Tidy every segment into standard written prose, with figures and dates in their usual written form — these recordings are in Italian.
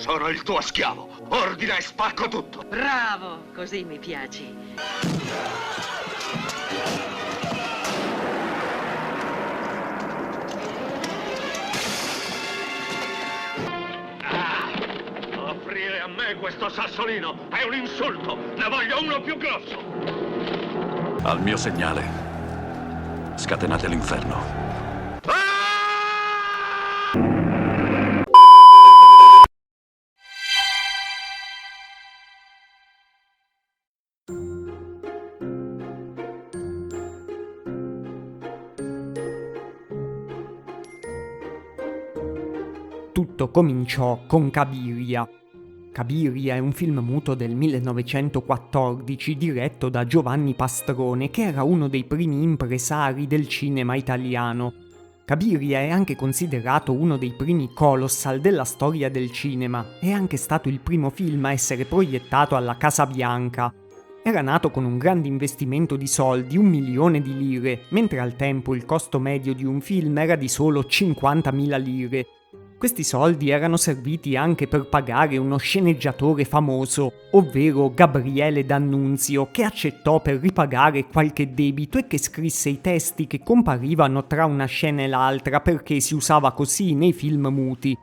Sono il tuo schiavo. Ordina e spacco tutto. Bravo, così mi piaci. Offrire a me questo sassolino è un insulto. Ne voglio uno più grosso. Al mio segnale, scatenate l'inferno. Tutto cominciò con Cabiria. Cabiria è un film muto del 1914 diretto da Giovanni Pastrone, che era uno dei primi impresari del cinema italiano. Cabiria è anche considerato uno dei primi colossal della storia del cinema. È anche stato il primo film a essere proiettato alla Casa Bianca. Era nato con un grande investimento di soldi, 1 milione di lire, mentre al tempo il costo medio di un film era di solo 50.000 lire. Questi soldi erano serviti anche per pagare uno sceneggiatore famoso, ovvero Gabriele D'Annunzio, che accettò per ripagare qualche debito e che scrisse i testi che comparivano tra una scena e l'altra, perché si usava così nei film muti.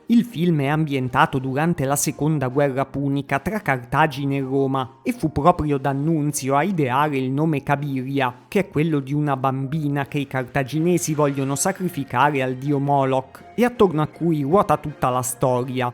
Il film è ambientato durante la seconda guerra punica tra Cartagine e Roma e fu proprio D'Annunzio a ideare il nome Cabiria, che è quello di una bambina che i cartaginesi vogliono sacrificare al dio Moloch e attorno a cui ruota tutta la storia.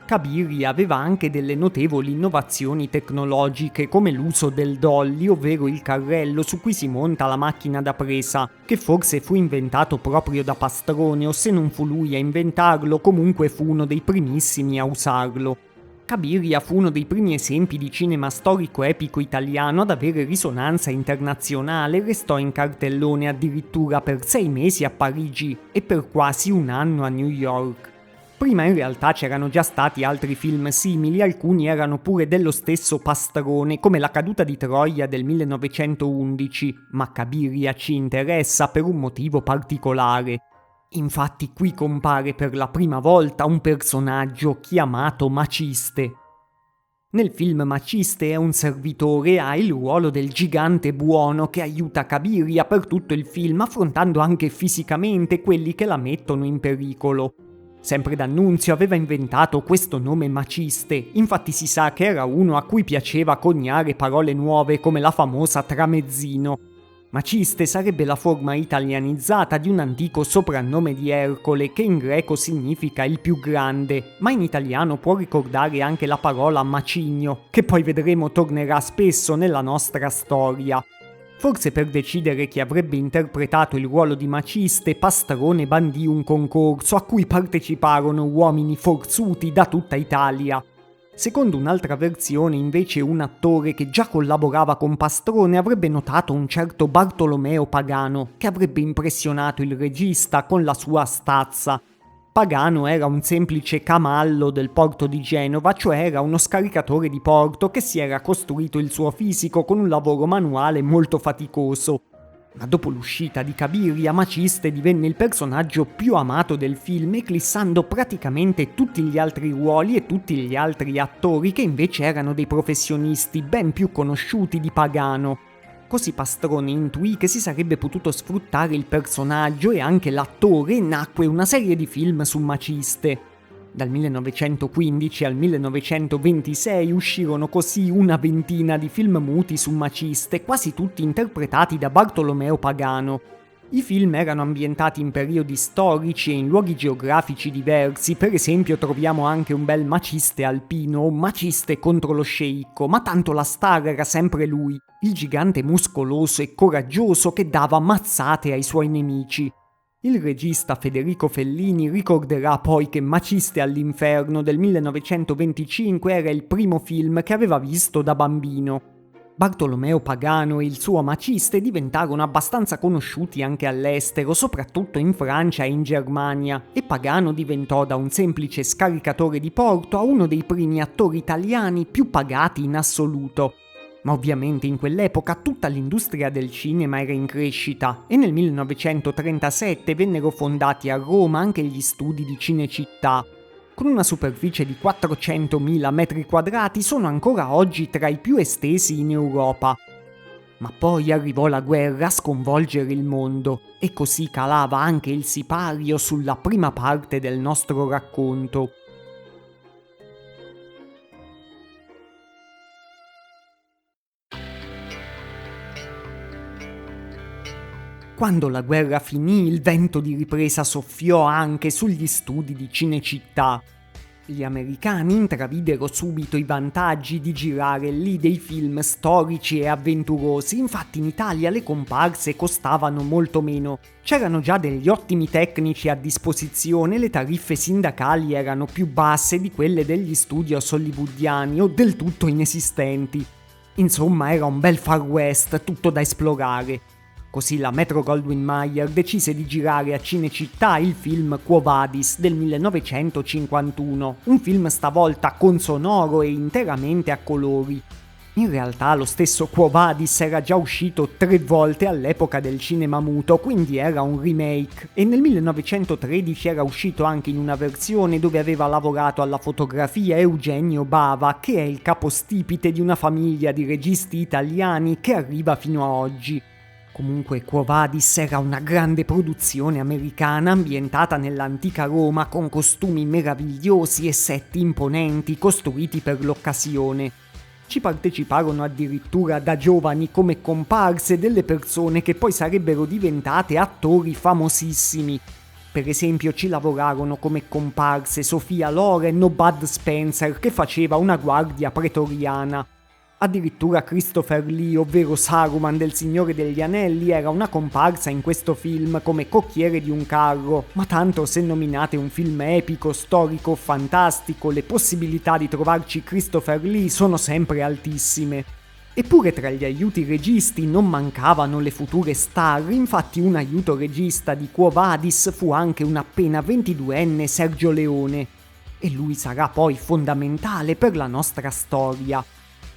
Cabiria aveva anche delle notevoli innovazioni tecnologiche, come l'uso del dolly, ovvero il carrello su cui si monta la macchina da presa, che forse fu inventato proprio da Pastrone, o se non fu lui a inventarlo, comunque fu uno dei primissimi a usarlo. Cabiria fu uno dei primi esempi di cinema storico epico italiano ad avere risonanza internazionale e restò in cartellone addirittura per 6 mesi a Parigi e per quasi un anno a New York. Prima in realtà c'erano già stati altri film simili, alcuni erano pure dello stesso Pastrone, come La caduta di Troia del 1911, ma Cabiria ci interessa per un motivo particolare. Infatti qui compare per la prima volta un personaggio chiamato Maciste. Nel film Maciste è un servitore e ha il ruolo del gigante buono che aiuta Cabiria per tutto il film, affrontando anche fisicamente quelli che la mettono in pericolo. Sempre D'Annunzio aveva inventato questo nome Maciste, infatti si sa che era uno a cui piaceva coniare parole nuove come la famosa tramezzino. Maciste sarebbe la forma italianizzata di un antico soprannome di Ercole che in greco significa il più grande, ma in italiano può ricordare anche la parola macigno, che poi vedremo tornerà spesso nella nostra storia. Forse per decidere chi avrebbe interpretato il ruolo di Maciste, Pastrone bandì un concorso a cui parteciparono uomini forzuti da tutta Italia. Secondo un'altra versione, invece, un attore che già collaborava con Pastrone avrebbe notato un certo Bartolomeo Pagano, che avrebbe impressionato il regista con la sua stazza. Pagano era un semplice camallo del porto di Genova, cioè era uno scaricatore di porto che si era costruito il suo fisico con un lavoro manuale molto faticoso. Ma dopo l'uscita di Cabiria, Maciste divenne il personaggio più amato del film, eclissando praticamente tutti gli altri ruoli e tutti gli altri attori che invece erano dei professionisti ben più conosciuti di Pagano. Così Pastrone intuì che si sarebbe potuto sfruttare il personaggio e anche l'attore e nacque una serie di film su Maciste. Dal 1915 al 1926 uscirono così una ventina di film muti su Maciste, quasi tutti interpretati da Bartolomeo Pagano. I film erano ambientati in periodi storici e in luoghi geografici diversi, per esempio troviamo anche un bel Maciste alpino o Maciste contro lo sceicco, ma tanto la star era sempre lui, il gigante muscoloso e coraggioso che dava mazzate ai suoi nemici. Il regista Federico Fellini ricorderà poi che Maciste all'inferno del 1925 era il primo film che aveva visto da bambino. Bartolomeo Pagano e il suo Maciste diventarono abbastanza conosciuti anche all'estero, soprattutto in Francia e in Germania, e Pagano diventò da un semplice scaricatore di porto a uno dei primi attori italiani più pagati in assoluto. Ma ovviamente in quell'epoca tutta l'industria del cinema era in crescita e nel 1937 vennero fondati a Roma anche gli studi di Cinecittà. Con una superficie di 400.000 metri quadrati sono ancora oggi tra i più estesi in Europa. Ma poi arrivò la guerra a sconvolgere il mondo e così calava anche il sipario sulla prima parte del nostro racconto. Quando la guerra finì, il vento di ripresa soffiò anche sugli studi di Cinecittà. Gli americani intravidero subito i vantaggi di girare lì dei film storici e avventurosi, infatti in Italia le comparse costavano molto meno. C'erano già degli ottimi tecnici a disposizione, le tariffe sindacali erano più basse di quelle degli studios hollywoodiani o del tutto inesistenti. Insomma, era un bel Far West, tutto da esplorare. Così la Metro-Goldwyn-Mayer decise di girare a Cinecittà il film Quo Vadis del 1951, un film stavolta consonoro e interamente a colori. In realtà lo stesso Quo Vadis era già uscito 3 volte all'epoca del cinema muto, quindi era un remake, e nel 1913 era uscito anche in una versione dove aveva lavorato alla fotografia Eugenio Bava, che è il capostipite di una famiglia di registi italiani che arriva fino a oggi. Comunque Quo Vadis era una grande produzione americana ambientata nell'antica Roma con costumi meravigliosi e set imponenti costruiti per l'occasione. Ci parteciparono addirittura da giovani come comparse delle persone che poi sarebbero diventate attori famosissimi. Per esempio ci lavorarono come comparse Sophia Loren o Bud Spencer, che faceva una guardia pretoriana. Addirittura Christopher Lee, ovvero Saruman del Signore degli Anelli, era una comparsa in questo film come cocchiere di un carro, ma tanto se nominate un film epico, storico o fantastico, le possibilità di trovarci Christopher Lee sono sempre altissime. Eppure tra gli aiuti registi non mancavano le future star, infatti un aiuto regista di Quo Vadis fu anche un appena 22enne Sergio Leone, e lui sarà poi fondamentale per la nostra storia.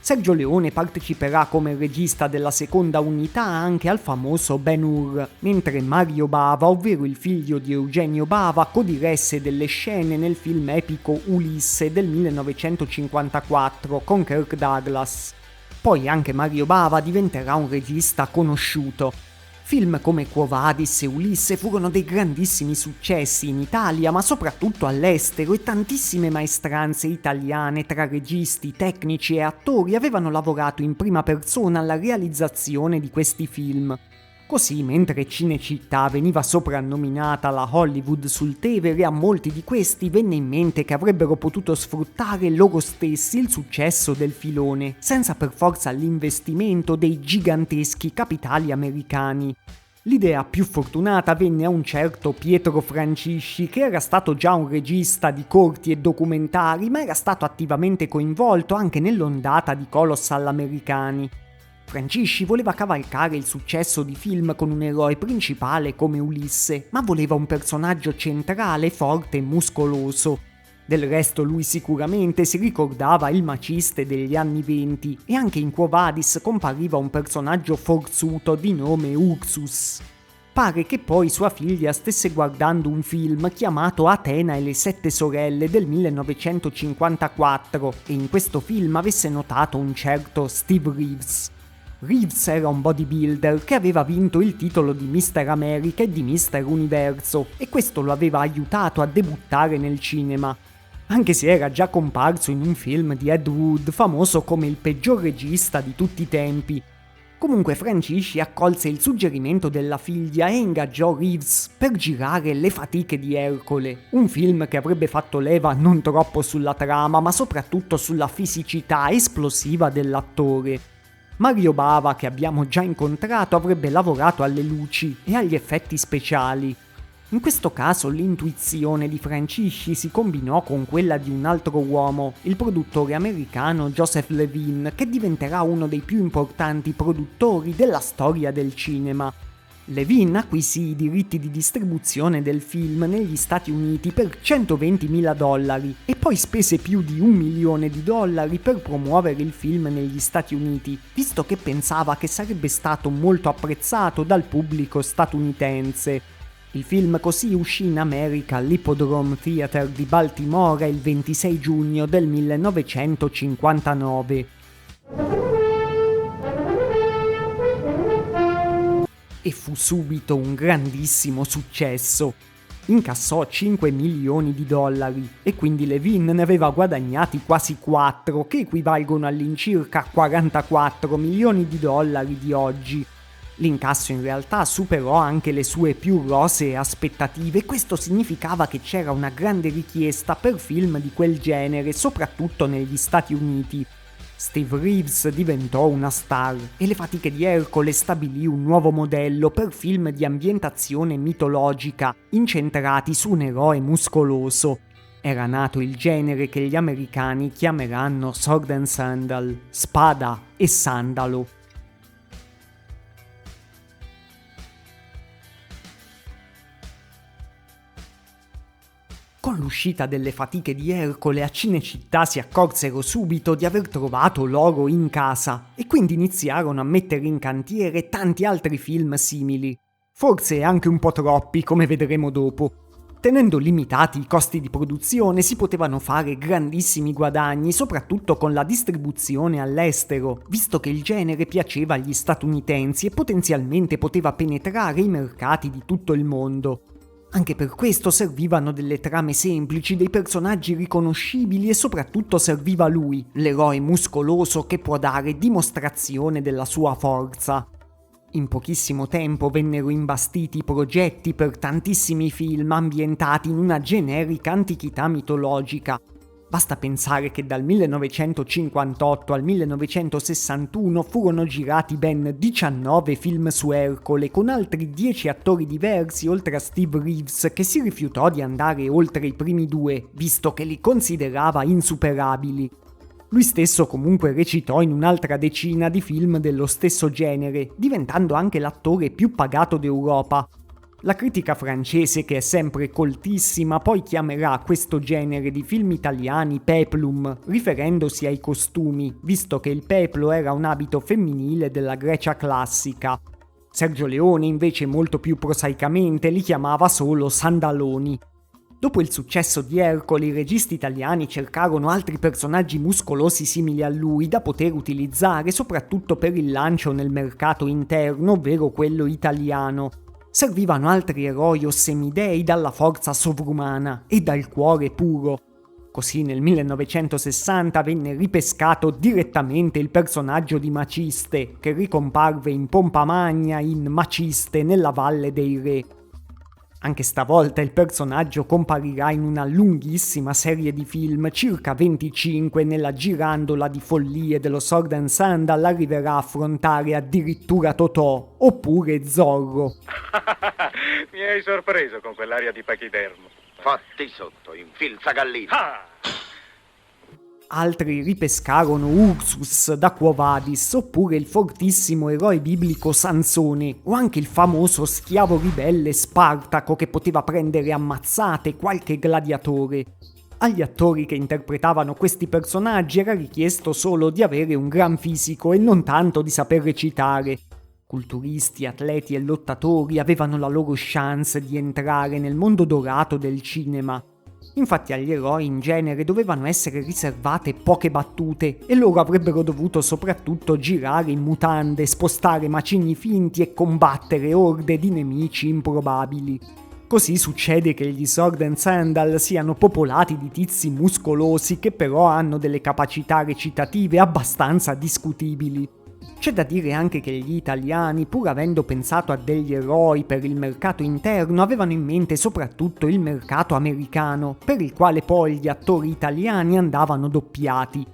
Sergio Leone parteciperà come regista della seconda unità anche al famoso Ben-Hur, mentre Mario Bava, ovvero il figlio di Eugenio Bava, codiresse delle scene nel film epico Ulisse del 1954 con Kirk Douglas. Poi anche Mario Bava diventerà un regista conosciuto. Film come Quo Vadis e Ulisse furono dei grandissimi successi in Italia, ma soprattutto all'estero, e tantissime maestranze italiane tra registi, tecnici e attori avevano lavorato in prima persona alla realizzazione di questi film. Così, mentre Cinecittà veniva soprannominata la Hollywood sul Tevere, a molti di questi venne in mente che avrebbero potuto sfruttare loro stessi il successo del filone, senza per forza l'investimento dei giganteschi capitali americani. L'idea più fortunata venne a un certo Pietro Francisci, che era stato già un regista di corti e documentari, ma era stato attivamente coinvolto anche nell'ondata di colossal americani. Francisci voleva cavalcare il successo di film con un eroe principale come Ulisse, ma voleva un personaggio centrale, forte e muscoloso. Del resto lui sicuramente si ricordava il maciste degli anni '20 e anche in Quo Vadis compariva un personaggio forzuto di nome Uxus. Pare che poi sua figlia stesse guardando un film chiamato Atena e le sette sorelle del 1954 e in questo film avesse notato un certo Steve Reeves. Reeves era un bodybuilder che aveva vinto il titolo di Mister America e di Mister Universo e questo lo aveva aiutato a debuttare nel cinema, anche se era già comparso in un film di Ed Wood famoso come il peggior regista di tutti i tempi. Comunque Francisci accolse il suggerimento della figlia e ingaggiò Reeves per girare Le fatiche di Ercole, un film che avrebbe fatto leva non troppo sulla trama ma soprattutto sulla fisicità esplosiva dell'attore. Mario Bava, che abbiamo già incontrato, avrebbe lavorato alle luci e agli effetti speciali. In questo caso l'intuizione di Francisci si combinò con quella di un altro uomo, il produttore americano Joseph Levine, che diventerà uno dei più importanti produttori della storia del cinema. Levine acquisì i diritti di distribuzione del film negli Stati Uniti per $120.000 e poi spese più di $1 milione per promuovere il film negli Stati Uniti, visto che pensava che sarebbe stato molto apprezzato dal pubblico statunitense. Il film così uscì in America all'Hippodrome Theater di Baltimora il 26 giugno del 1959. E fu subito un grandissimo successo. Incassò 5 milioni di dollari e quindi Levine ne aveva guadagnati quasi 4, che equivalgono all'incirca 44 milioni di dollari di oggi. L'incasso in realtà superò anche le sue più rosee aspettative e questo significava che c'era una grande richiesta per film di quel genere, soprattutto negli Stati Uniti. Steve Reeves diventò una star e Le fatiche di Ercole stabilì un nuovo modello per film di ambientazione mitologica incentrati su un eroe muscoloso. Era nato il genere che gli americani chiameranno sword and sandal, spada e sandalo. Con l'uscita delle fatiche di Ercole a Cinecittà si accorsero subito di aver trovato l'oro in casa e quindi iniziarono a mettere in cantiere tanti altri film simili. Forse anche un po' troppi, come vedremo dopo. Tenendo limitati i costi di produzione si potevano fare grandissimi guadagni, soprattutto con la distribuzione all'estero, visto che il genere piaceva agli statunitensi e potenzialmente poteva penetrare i mercati di tutto il mondo. Anche per questo servivano delle trame semplici, dei personaggi riconoscibili e soprattutto serviva lui, l'eroe muscoloso che può dare dimostrazione della sua forza. In pochissimo tempo vennero imbastiti progetti per tantissimi film ambientati in una generica antichità mitologica. Basta pensare che dal 1958 al 1961 furono girati ben 19 film su Ercole con altri 10 attori diversi oltre a Steve Reeves che si rifiutò di andare oltre i primi 2, visto che li considerava insuperabili. Lui stesso comunque recitò in un'altra decina di film dello stesso genere, diventando anche l'attore più pagato d'Europa. La critica francese, che è sempre coltissima, poi chiamerà questo genere di film italiani peplum, riferendosi ai costumi, visto che il peplo era un abito femminile della Grecia classica. Sergio Leone invece molto più prosaicamente li chiamava solo sandaloni. Dopo il successo di Ercole, i registi italiani cercarono altri personaggi muscolosi simili a lui da poter utilizzare soprattutto per il lancio nel mercato interno, ovvero quello italiano. Servivano altri eroi o semidei dalla forza sovrumana e dal cuore puro. Così nel 1960 venne ripescato direttamente il personaggio di Maciste, che ricomparve in pompa magna in Maciste nella Valle dei Re. Anche stavolta il personaggio comparirà in una lunghissima serie di film, circa 25, nella girandola di follie dello Sword and Sandal arriverà a affrontare addirittura Totò, oppure Zorro. Mi hai sorpreso con quell'aria di pachidermo. Fatti sotto, infilza gallina. Ah! Altri ripescarono Ursus da Quo Vadis, oppure il fortissimo eroe biblico Sansone, o anche il famoso schiavo ribelle Spartaco che poteva prendere ammazzate qualche gladiatore. Agli attori che interpretavano questi personaggi era richiesto solo di avere un gran fisico e non tanto di saper recitare. Culturisti, atleti e lottatori avevano la loro chance di entrare nel mondo dorato del cinema. Infatti agli eroi in genere dovevano essere riservate poche battute e loro avrebbero dovuto soprattutto girare in mutande, spostare macigni finti e combattere orde di nemici improbabili. Così succede che gli Sword and Sandal siano popolati di tizi muscolosi che però hanno delle capacità recitative abbastanza discutibili. C'è da dire anche che gli italiani, pur avendo pensato a degli eroi per il mercato interno, avevano in mente soprattutto il mercato americano, per il quale poi gli attori italiani andavano doppiati.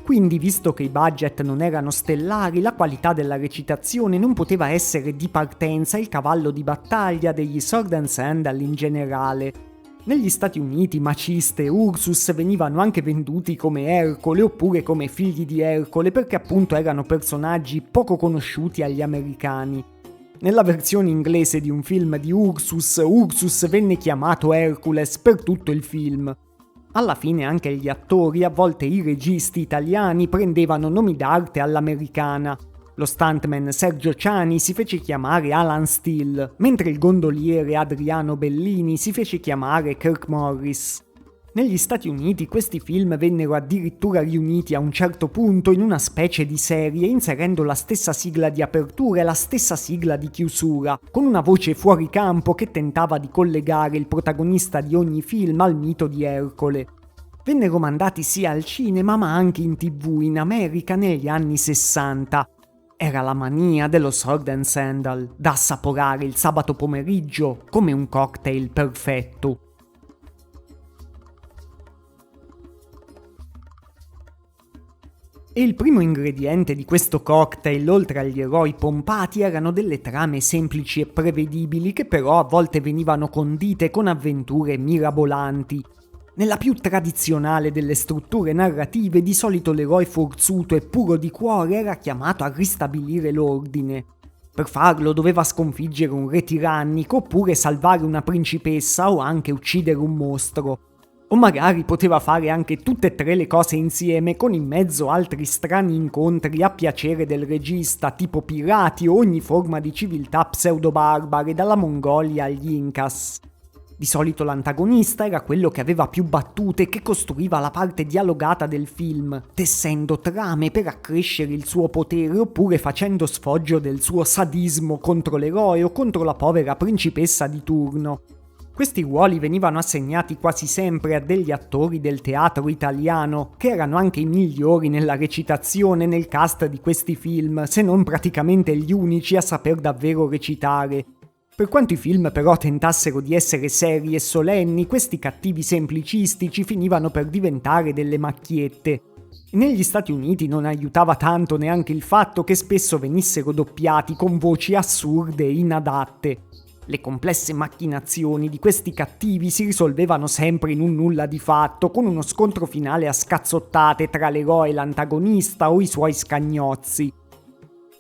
Quindi, visto che i budget non erano stellari, la qualità della recitazione non poteva essere di partenza il cavallo di battaglia degli Sword and Sandal in generale. Negli Stati Uniti Maciste e Ursus venivano anche venduti come Ercole oppure come figli di Ercole perché appunto erano personaggi poco conosciuti agli americani. Nella versione inglese di un film di Ursus venne chiamato Hercules per tutto il film. Alla fine anche gli attori, a volte i registi italiani, prendevano nomi d'arte all'americana. Lo stuntman Sergio Ciani si fece chiamare Alan Steele, mentre il gondoliere Adriano Bellini si fece chiamare Kirk Morris. Negli Stati Uniti questi film vennero addirittura riuniti a un certo punto in una specie di serie, inserendo la stessa sigla di apertura e la stessa sigla di chiusura, con una voce fuori campo che tentava di collegare il protagonista di ogni film al mito di Ercole. Vennero mandati sia al cinema ma anche in TV in America negli anni 60. Era la mania dello Sword and Sandal, da assaporare il sabato pomeriggio come un cocktail perfetto. E il primo ingrediente di questo cocktail, oltre agli eroi pompati, erano delle trame semplici e prevedibili che però a volte venivano condite con avventure mirabolanti. Nella più tradizionale delle strutture narrative, di solito l'eroe forzuto e puro di cuore era chiamato a ristabilire l'ordine. Per farlo doveva sconfiggere un re tirannico oppure salvare una principessa o anche uccidere un mostro. O magari poteva fare anche tutte e tre le cose insieme, con in mezzo altri strani incontri a piacere del regista, tipo pirati o ogni forma di civiltà pseudo-barbare, dalla Mongolia agli Incas. Di solito l'antagonista era quello che aveva più battute e che costruiva la parte dialogata del film, tessendo trame per accrescere il suo potere oppure facendo sfoggio del suo sadismo contro l'eroe o contro la povera principessa di turno. Questi ruoli venivano assegnati quasi sempre a degli attori del teatro italiano, che erano anche i migliori nella recitazione nel cast di questi film, se non praticamente gli unici a saper davvero recitare. Per quanto i film però tentassero di essere seri e solenni, questi cattivi semplicistici finivano per diventare delle macchiette. Negli Stati Uniti non aiutava tanto neanche il fatto che spesso venissero doppiati con voci assurde e inadatte. Le complesse macchinazioni di questi cattivi si risolvevano sempre in un nulla di fatto, con uno scontro finale a scazzottate tra l'eroe e l'antagonista o i suoi scagnozzi.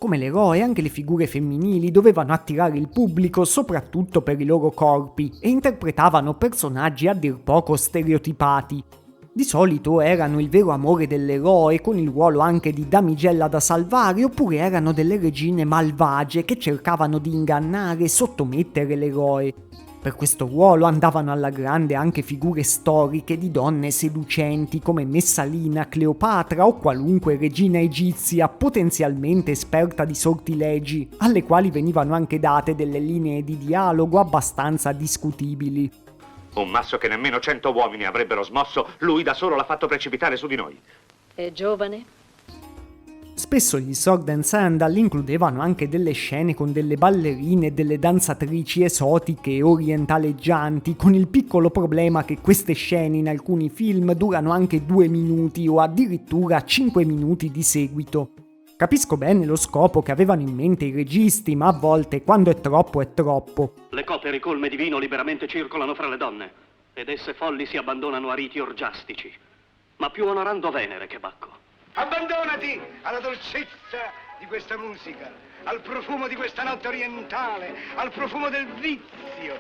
Come l'eroe, anche le figure femminili dovevano attirare il pubblico soprattutto per i loro corpi e interpretavano personaggi a dir poco stereotipati. Di solito erano il vero amore dell'eroe, con il ruolo anche di damigella da salvare, oppure erano delle regine malvagie che cercavano di ingannare e sottomettere l'eroe. Per questo ruolo andavano alla grande anche figure storiche di donne seducenti come Messalina, Cleopatra o qualunque regina egizia potenzialmente esperta di sortilegi, alle quali venivano anche date delle linee di dialogo abbastanza discutibili. Un masso che nemmeno 100 uomini avrebbero smosso, lui da solo l'ha fatto precipitare su di noi. È giovane? Spesso gli Sword and Sandal includevano anche delle scene con delle ballerine e delle danzatrici esotiche e orientaleggianti, con il piccolo problema che queste scene in alcuni film durano anche 2 minuti o addirittura 5 minuti di seguito. Capisco bene lo scopo che avevano in mente i registi, ma a volte, quando è troppo, è troppo. Le coppe ricolme di vino liberamente circolano fra le donne, ed esse folli si abbandonano a riti orgiastici, ma più onorando Venere che Bacco. Abbandonati alla dolcezza di questa musica, al profumo di questa notte orientale, al profumo del vizio,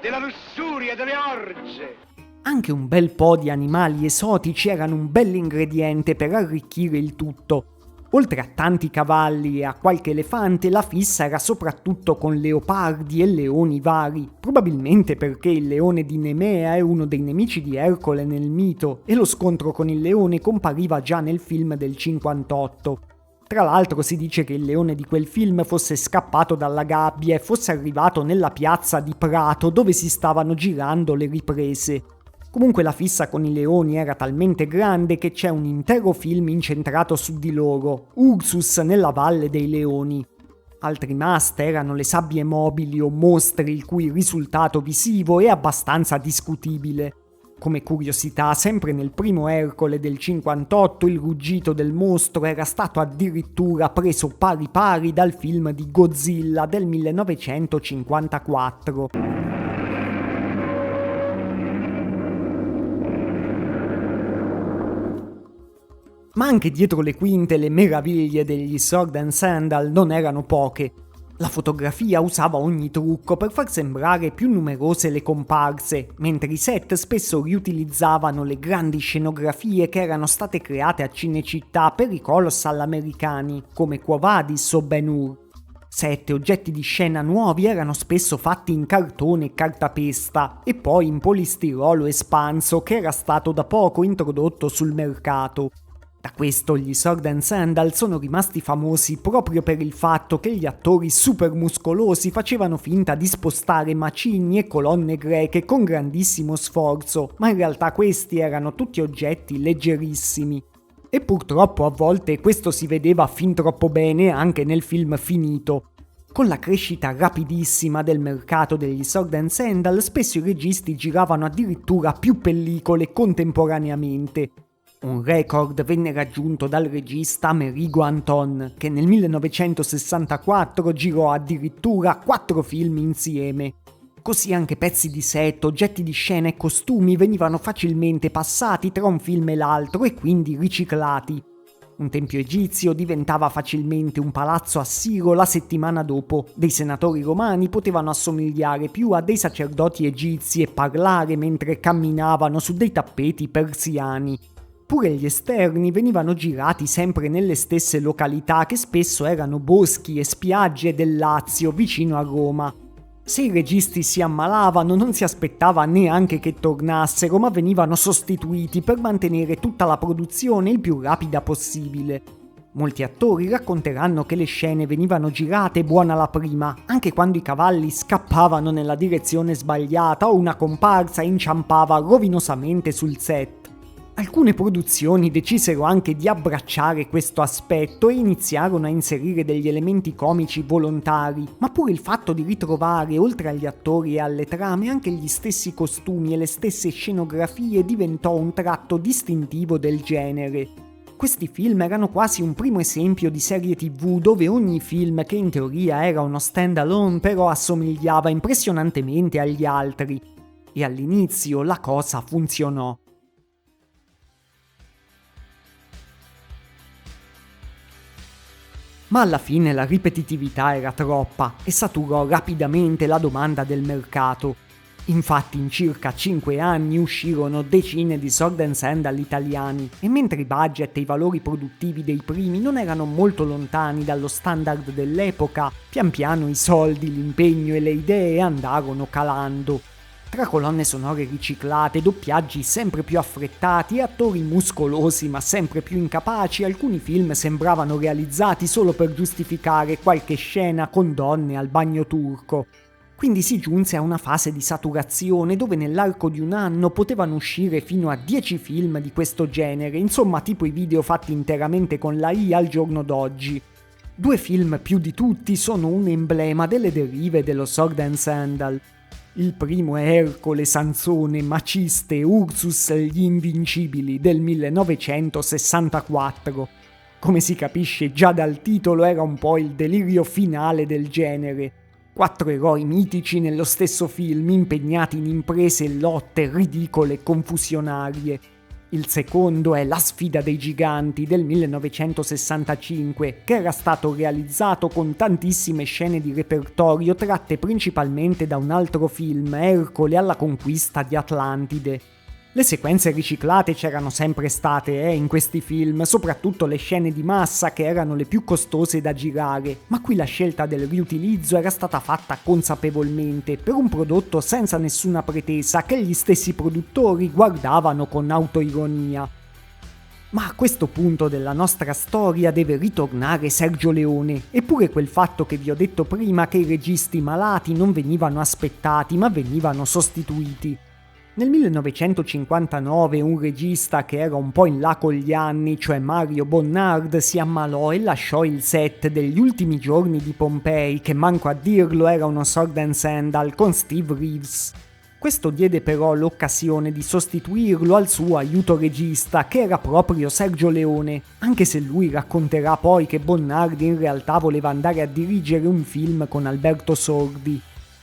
della lussuria, delle orge. Anche un bel po' di animali esotici erano un bell'ingrediente per arricchire il tutto. Oltre a tanti cavalli e a qualche elefante, la fissa era soprattutto con leopardi e leoni vari, probabilmente perché il leone di Nemea è uno dei nemici di Ercole nel mito, e lo scontro con il leone compariva già nel film del 58. Tra l'altro si dice che il leone di quel film fosse scappato dalla gabbia e fosse arrivato nella piazza di Prato dove si stavano girando le riprese. Comunque la fissa con i leoni era talmente grande che c'è un intero film incentrato su di loro, Ursus nella Valle dei Leoni. Altri must erano le sabbie mobili o mostri il cui risultato visivo è abbastanza discutibile. Come curiosità, sempre nel primo Ercole del 58 il ruggito del mostro era stato addirittura preso pari pari dal film di Godzilla del 1954. Ma anche dietro le quinte le meraviglie degli Sword and Sandal non erano poche. La fotografia usava ogni trucco per far sembrare più numerose le comparse, mentre i set spesso riutilizzavano le grandi scenografie che erano state create a Cinecittà per i colossal americani, come Quo Vadis o Ben-Hur. Set e oggetti di scena nuovi erano spesso fatti in cartone e cartapesta, e poi in polistirolo espanso che era stato da poco introdotto sul mercato. Da questo gli Sword and Sandal sono rimasti famosi proprio per il fatto che gli attori super muscolosi facevano finta di spostare macigni e colonne greche con grandissimo sforzo, ma in realtà questi erano tutti oggetti leggerissimi. E purtroppo a volte questo si vedeva fin troppo bene anche nel film finito. Con la crescita rapidissima del mercato degli Sword and Sandal, spesso i registi giravano addirittura più pellicole contemporaneamente. Un record venne raggiunto dal regista Amerigo Anton, che nel 1964 girò addirittura 4 film insieme. Così anche pezzi di set, oggetti di scena e costumi venivano facilmente passati tra un film e l'altro e quindi riciclati. Un tempio egizio diventava facilmente un palazzo assiro la settimana dopo, dei senatori romani potevano assomigliare più a dei sacerdoti egizi e parlare mentre camminavano su dei tappeti persiani. Pure gli esterni venivano girati sempre nelle stesse località che spesso erano boschi e spiagge del Lazio vicino a Roma. Se i registi si ammalavano non si aspettava neanche che tornassero, ma venivano sostituiti per mantenere tutta la produzione il più rapida possibile. Molti attori racconteranno che le scene venivano girate buona la prima, anche quando i cavalli scappavano nella direzione sbagliata o una comparsa inciampava rovinosamente sul set. Alcune produzioni decisero anche di abbracciare questo aspetto e iniziarono a inserire degli elementi comici volontari, ma pure il fatto di ritrovare, oltre agli attori e alle trame, anche gli stessi costumi e le stesse scenografie diventò un tratto distintivo del genere. Questi film erano quasi un primo esempio di serie TV dove ogni film, che in teoria era uno stand-alone, però assomigliava impressionantemente agli altri. E all'inizio la cosa funzionò. Ma alla fine la ripetitività era troppa e saturò rapidamente la domanda del mercato. Infatti in circa 5 anni uscirono decine di Sword and Sandal italiani e mentre i budget e i valori produttivi dei primi non erano molto lontani dallo standard dell'epoca, pian piano i soldi, l'impegno e le idee andarono calando. Tra colonne sonore riciclate, doppiaggi sempre più affrettati e attori muscolosi ma sempre più incapaci, alcuni film sembravano realizzati solo per giustificare qualche scena con donne al bagno turco. Quindi si giunse a una fase di saturazione dove nell'arco di un anno potevano uscire fino a 10 film di questo genere, insomma tipo i video fatti interamente con l'AI al giorno d'oggi. 2 film più di tutti sono un emblema delle derive dello Sword and Sandal. Il primo è Ercole, Sansone, Maciste e Ursus gli Invincibili del 1964. Come si capisce già dal titolo era un po' il delirio finale del genere. 4 eroi mitici nello stesso film impegnati in imprese e lotte ridicole e confusionarie. Il secondo è La sfida dei giganti del 1965, che era stato realizzato con tantissime scene di repertorio tratte principalmente da un altro film, Ercole alla conquista di Atlantide. Le sequenze riciclate c'erano sempre state in questi film, soprattutto le scene di massa che erano le più costose da girare, ma qui la scelta del riutilizzo era stata fatta consapevolmente per un prodotto senza nessuna pretesa che gli stessi produttori guardavano con autoironia. Ma a questo punto della nostra storia deve ritornare Sergio Leone, eppure quel fatto che vi ho detto prima che i registi malati non venivano aspettati ma venivano sostituiti. Nel 1959 un regista che era un po' in là con gli anni, cioè Mario Bonnard, si ammalò e lasciò il set degli ultimi giorni di Pompei, che manco a dirlo era uno Sword and Sandal con Steve Reeves. Questo diede però l'occasione di sostituirlo al suo aiuto regista, che era proprio Sergio Leone, anche se lui racconterà poi che Bonnard in realtà voleva andare a dirigere un film con Alberto Sordi.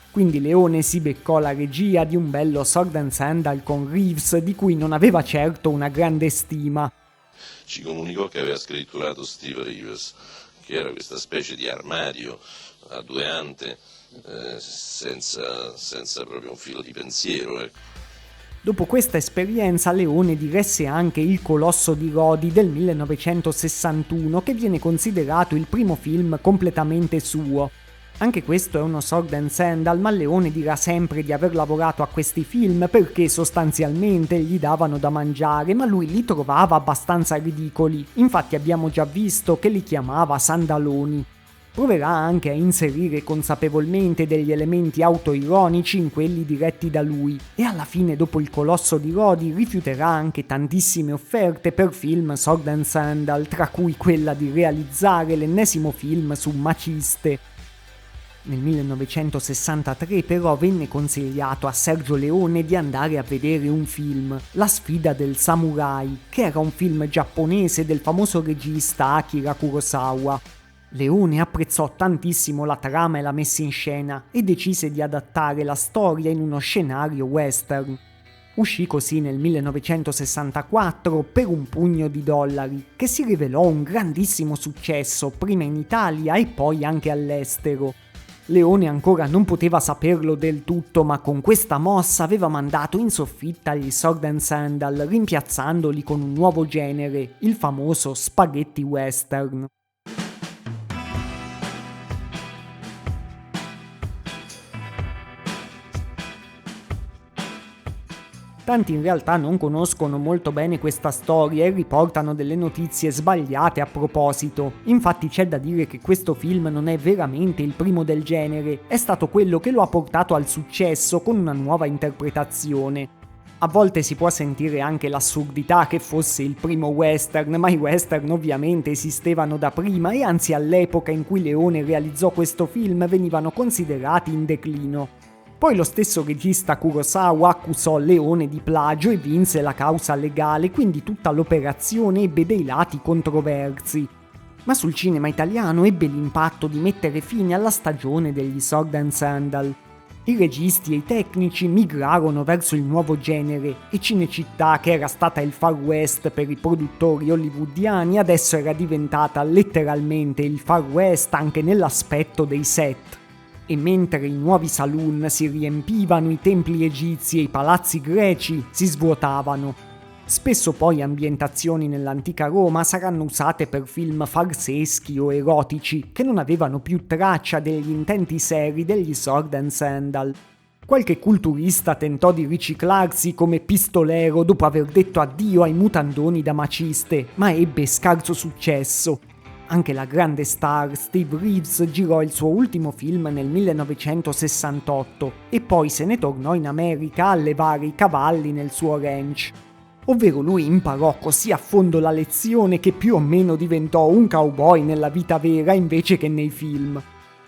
Quindi Leone si beccò la regia di un bello Sword and Sandal con Reeves, di cui non aveva certo una grande stima. Ci comunicò che aveva scritturato Steve Reeves, che era questa specie di armadio a due ante, senza proprio un filo di pensiero. Dopo questa esperienza Leone diresse anche Il Colosso di Rodi del 1961, che viene considerato il primo film completamente suo. Anche questo è uno Sword and Sandal, ma Leone dirà sempre di aver lavorato a questi film perché sostanzialmente gli davano da mangiare, ma lui li trovava abbastanza ridicoli. Infatti abbiamo già visto che li chiamava sandaloni. Proverà anche a inserire consapevolmente degli elementi autoironici in quelli diretti da lui, e alla fine, dopo Il Colosso di Rodi, rifiuterà anche tantissime offerte per film Sword and Sandal, tra cui quella di realizzare l'ennesimo film su maciste. Nel 1963 però venne consigliato a Sergio Leone di andare a vedere un film, La sfida del samurai, che era un film giapponese del famoso regista Akira Kurosawa. Leone apprezzò tantissimo la trama e la messa in scena e decise di adattare la storia in uno scenario western. Uscì così nel 1964 per un pugno di dollari, che si rivelò un grandissimo successo prima in Italia e poi anche all'estero. Leone ancora non poteva saperlo del tutto, ma con questa mossa aveva mandato in soffitta gli Sword and Sandal, rimpiazzandoli con un nuovo genere, il famoso spaghetti western. Tanti in realtà non conoscono molto bene questa storia e riportano delle notizie sbagliate a proposito. Infatti c'è da dire che questo film non è veramente il primo del genere, è stato quello che lo ha portato al successo con una nuova interpretazione. A volte si può sentire anche l'assurdità che fosse il primo western, ma i western ovviamente esistevano da prima e anzi all'epoca in cui Leone realizzò questo film venivano considerati in declino. Poi lo stesso regista Kurosawa accusò Leone di plagio e vinse la causa legale, quindi tutta l'operazione ebbe dei lati controversi. Ma sul cinema italiano ebbe l'impatto di mettere fine alla stagione degli Sword and Sandal. I registi e i tecnici migrarono verso il nuovo genere e Cinecittà, che era stata il Far West per i produttori hollywoodiani, adesso era diventata letteralmente il Far West anche nell'aspetto dei set. E mentre i nuovi saloon si riempivano, i templi egizi e i palazzi greci si svuotavano. Spesso poi ambientazioni nell'antica Roma saranno usate per film farseschi o erotici che non avevano più traccia degli intenti seri degli Sword and Sandal. Qualche culturista tentò di riciclarsi come pistolero dopo aver detto addio ai mutandoni da maciste, ma ebbe scarso successo. Anche la grande star Steve Reeves girò il suo ultimo film nel 1968 e poi se ne tornò in America a allevare i cavalli nel suo ranch. Ovvero lui imparò così a fondo la lezione che più o meno diventò un cowboy nella vita vera invece che nei film.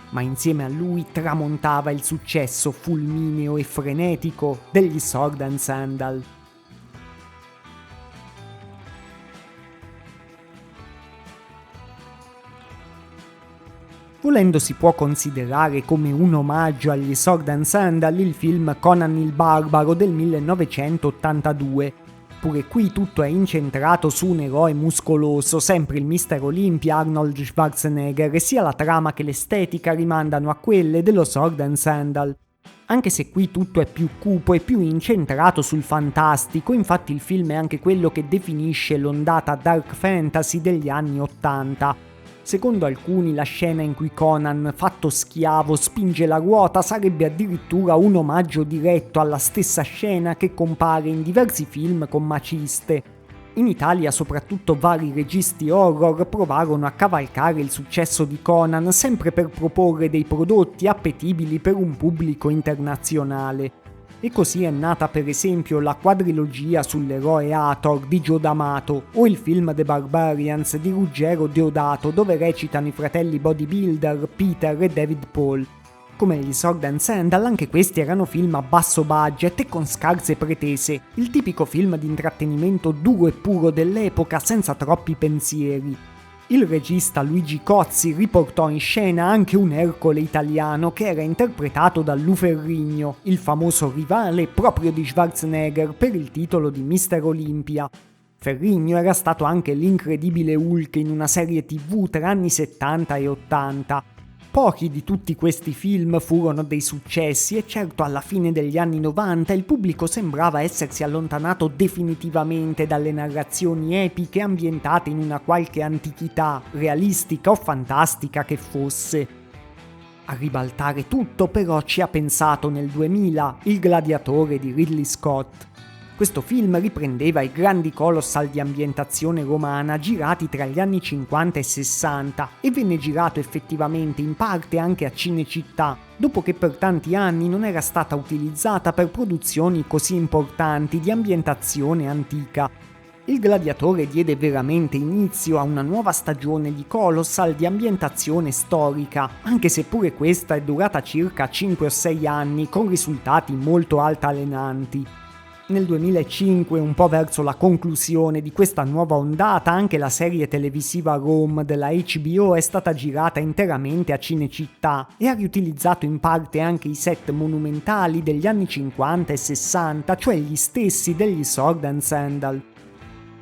Ma insieme a lui tramontava il successo fulmineo e frenetico degli Sword and Sandal. Volendo si può considerare come un omaggio agli Sword and Sandal il film Conan il Barbaro del 1982. Pure qui tutto è incentrato su un eroe muscoloso, sempre il Mr. Olympia Arnold Schwarzenegger, e sia la trama che l'estetica rimandano a quelle dello Sword and Sandal. Anche se qui tutto è più cupo e più incentrato sul fantastico, infatti il film è anche quello che definisce l'ondata dark fantasy degli anni '80. Secondo alcuni la scena in cui Conan, fatto schiavo, spinge la ruota sarebbe addirittura un omaggio diretto alla stessa scena che compare in diversi film con maciste. In Italia soprattutto vari registi horror provarono a cavalcare il successo di Conan sempre per proporre dei prodotti appetibili per un pubblico internazionale. E così è nata per esempio la quadrilogia sull'eroe Hathor di Joe D'Amato o il film The Barbarians di Ruggero Deodato, dove recitano i fratelli bodybuilder Peter e David Paul. Come gli Sword and Sandal, anche questi erano film a basso budget e con scarse pretese, il tipico film di intrattenimento duro e puro dell'epoca senza troppi pensieri. Il regista Luigi Cozzi riportò in scena anche un Ercole italiano che era interpretato da Lou Ferrigno, il famoso rivale proprio di Schwarzenegger per il titolo di Mr. Olympia. Ferrigno era stato anche l'incredibile Hulk in una serie TV tra anni 70 e 80. Pochi di tutti questi film furono dei successi e certo alla fine degli anni 90 il pubblico sembrava essersi allontanato definitivamente dalle narrazioni epiche ambientate in una qualche antichità, realistica o fantastica che fosse. A ribaltare tutto però ci ha pensato nel 2000 Il gladiatore di Ridley Scott. Questo film riprendeva i grandi colossal di ambientazione romana girati tra gli anni 50 e 60 e venne girato effettivamente in parte anche a Cinecittà, dopo che per tanti anni non era stata utilizzata per produzioni così importanti di ambientazione antica. Il gladiatore diede veramente inizio a una nuova stagione di colossal di ambientazione storica, anche se pure questa è durata circa 5 o 6 anni con risultati molto altalenanti. Nel 2005, un po' verso la conclusione di questa nuova ondata, anche la serie televisiva Rome della HBO è stata girata interamente a Cinecittà e ha riutilizzato in parte anche i set monumentali degli anni 50 e 60, cioè gli stessi degli Sword and Sandal.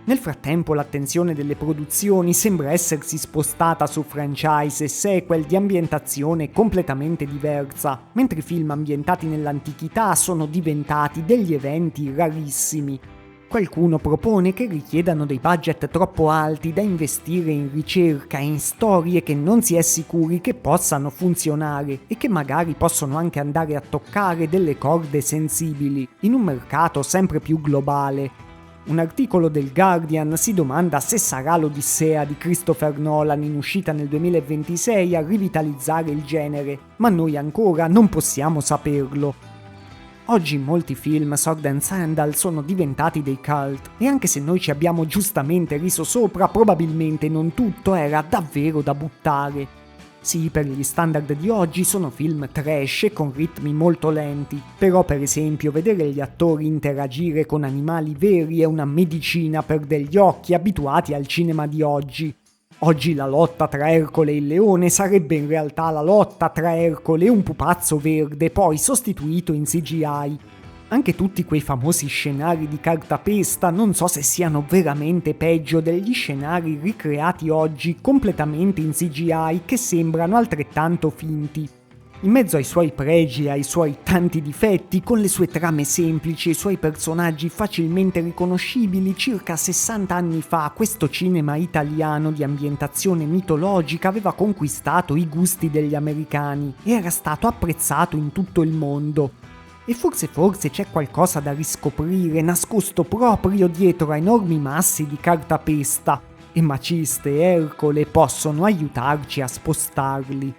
Nel frattempo l'attenzione delle produzioni sembra essersi spostata su franchise e sequel di ambientazione completamente diversa, mentre i film ambientati nell'antichità sono diventati degli eventi rarissimi. Qualcuno propone che richiedano dei budget troppo alti da investire in ricerca e in storie che non si è sicuri che possano funzionare e che magari possono anche andare a toccare delle corde sensibili, in un mercato sempre più globale. Un articolo del Guardian si domanda se sarà l'Odissea di Christopher Nolan in uscita nel 2026 a rivitalizzare il genere, ma noi ancora non possiamo saperlo. Oggi molti film Sword and Sandal sono diventati dei cult e anche se noi ci abbiamo giustamente riso sopra, probabilmente non tutto era davvero da buttare. Sì, per gli standard di oggi sono film trash e con ritmi molto lenti, però per esempio vedere gli attori interagire con animali veri è una medicina per degli occhi abituati al cinema di oggi. Oggi la lotta tra Ercole e il leone sarebbe in realtà la lotta tra Ercole e un pupazzo verde poi sostituito in CGI. Anche tutti quei famosi scenari di cartapesta non so se siano veramente peggio degli scenari ricreati oggi completamente in CGI che sembrano altrettanto finti. In mezzo ai suoi pregi e ai suoi tanti difetti, con le sue trame semplici e i suoi personaggi facilmente riconoscibili, circa 60 anni fa questo cinema italiano di ambientazione mitologica aveva conquistato i gusti degli americani e era stato apprezzato in tutto il mondo. E forse c'è qualcosa da riscoprire nascosto proprio dietro a enormi massi di cartapesta, e Maciste e Ercole possono aiutarci a spostarli.